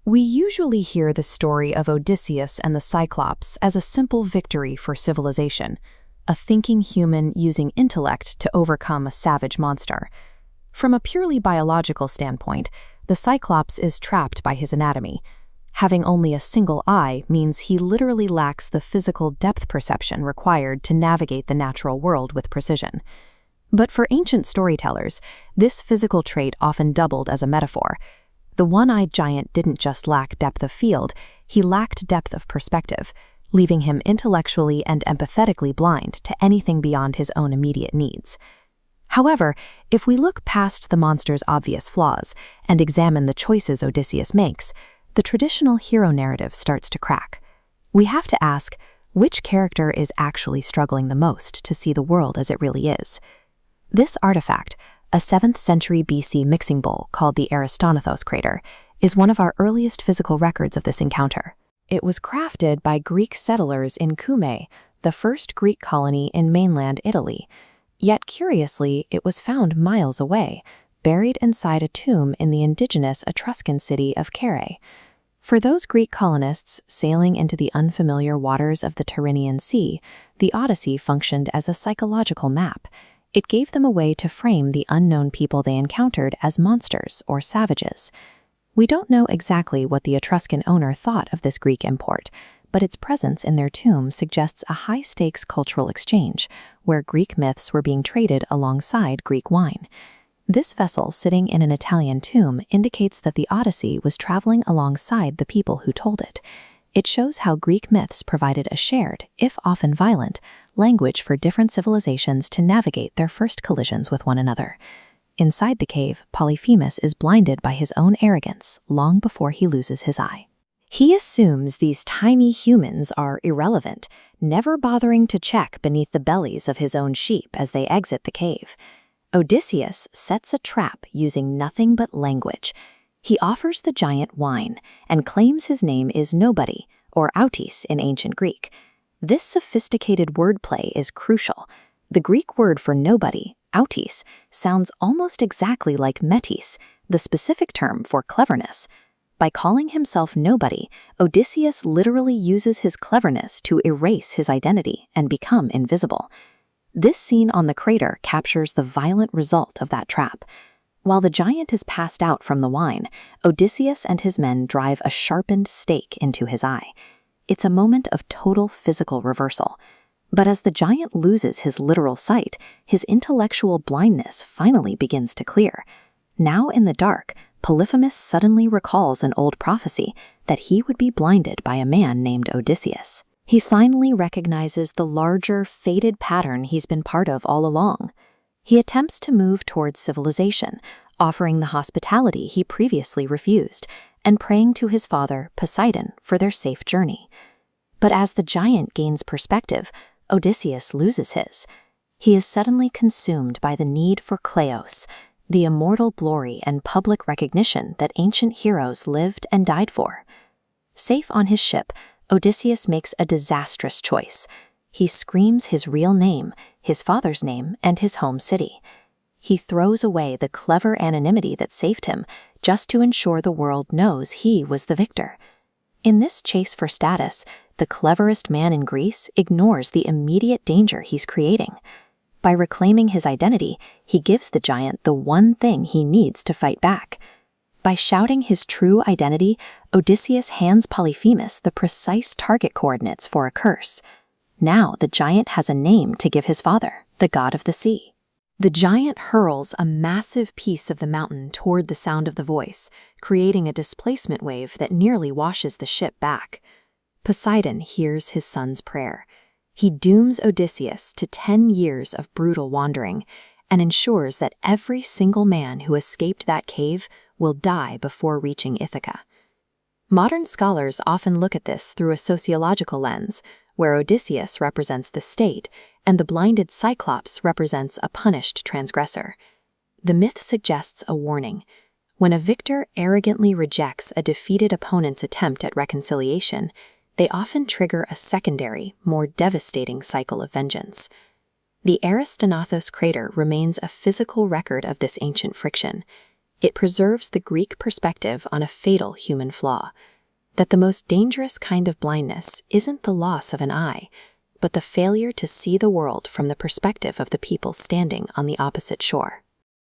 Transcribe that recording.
We usually hear the story of Odysseus and the Cyclops as a simple victory for civilization, a thinking human using intellect to overcome a savage monster. From a purely biological standpoint, the Cyclops is trapped by his anatomy. Having only a single eye means he literally lacks the physical depth perception required to navigate the natural world with precision. But for ancient storytellers, this physical trait often doubled as a metaphor. The one-eyed giant didn't just lack depth of field, he lacked depth of perspective, leaving him intellectually and empathetically blind to anything beyond his own immediate needs. However, if we look past the monster's obvious flaws and examine the choices Odysseus makes, the traditional hero narrative starts to crack. We have to ask, which character is actually struggling the most to see the world as it really is? This artifact, a 7th century BC mixing bowl called the Aristonathos crater, is one of our earliest physical records of this encounter. It was crafted by Greek settlers in Cumae, the first Greek colony in mainland Italy. Yet curiously, it was found miles away, buried inside a tomb in the indigenous Etruscan city of Caere. For those Greek colonists sailing into the unfamiliar waters of the Tyrrhenian Sea, the Odyssey functioned as a psychological map. It gave them a way to frame the unknown people they encountered as monsters or savages. We don't know exactly what the Etruscan owner thought of this Greek import, but its presence in their tomb suggests a high-stakes cultural exchange, where Greek myths were being traded alongside Greek wine. This vessel sitting in an Italian tomb indicates that the Odyssey was traveling alongside the people who told it. It shows how Greek myths provided a shared, if often violent, language for different civilizations to navigate their first collisions with one another. Inside the cave, Polyphemus is blinded by his own arrogance long before he loses his eye. He assumes these tiny humans are irrelevant, never bothering to check beneath the bellies of his own sheep as they exit the cave. Odysseus sets a trap using nothing but language. He offers the giant wine and claims his name is Nobody, or Autis in ancient Greek. This sophisticated wordplay is crucial. The Greek word for nobody, autis, sounds almost exactly like metis, the specific term for cleverness. By calling himself nobody, Odysseus literally uses his cleverness to erase his identity and become invisible. This scene on the crater captures the violent result of that trap. While the giant is passed out from the wine, Odysseus and his men drive a sharpened stake into his eye. It's a moment of total physical reversal. But as the giant loses his literal sight, his intellectual blindness finally begins to clear. Now in the dark, Polyphemus suddenly recalls an old prophecy that he would be blinded by a man named Odysseus. He finally recognizes the larger, fated pattern he's been part of all along. He attempts to move towards civilization, offering the hospitality he previously refused, and praying to his father, Poseidon, for their safe journey. But as the giant gains perspective, Odysseus loses his. He is suddenly consumed by the need for kleos, the immortal glory and public recognition that ancient heroes lived and died for. Safe on his ship, Odysseus makes a disastrous choice. He screams his real name, his father's name, and his home city. He throws away the clever anonymity that saved him, just to ensure the world knows he was the victor. In this chase for status, the cleverest man in Greece ignores the immediate danger he's creating. By reclaiming his identity, he gives the giant the one thing he needs to fight back. By shouting his true identity, Odysseus hands Polyphemus the precise target coordinates for a curse. Now the giant has a name to give his father, the god of the sea. The giant hurls a massive piece of the mountain toward the sound of the voice, creating a displacement wave that nearly washes the ship back. Poseidon hears his son's prayer. He dooms Odysseus to 10 years of brutal wandering and ensures that every single man who escaped that cave will die before reaching Ithaca. Modern scholars often look at this through a sociological lens, where Odysseus represents the state and the blinded Cyclops represents a punished transgressor. The myth suggests a warning. When a victor arrogantly rejects a defeated opponent's attempt at reconciliation, they often trigger a secondary, more devastating cycle of vengeance. The Aristonathos crater remains a physical record of this ancient friction. It preserves the Greek perspective on a fatal human flaw, that the most dangerous kind of blindness isn't the loss of an eye, but the failure to see the world from the perspective of the people standing on the opposite shore.